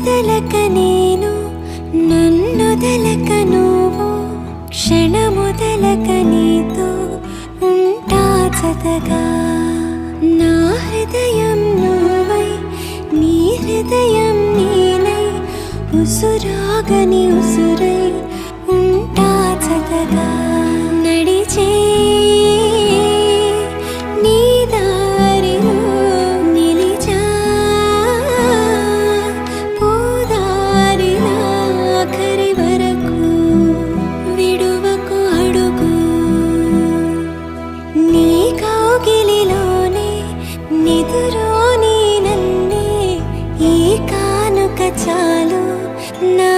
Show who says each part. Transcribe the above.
Speaker 1: నన్నొదలక నేను నన్నొదలక నువ్వు క్షణమొదలక నీతో ఉంటా జతగా నా హృదయం నువ్వై నీ హృదయం నేనై ఉసురాగని ఉసురై ఉంటా జతగా నడిచే నీ దారిలో నిలిచా పోదారిలా ఆఖరి వరకు విడువకు అడుగు నీ కౌగిలిలోనే నిదురోని నన్నే ఈ కానుక చాలు నా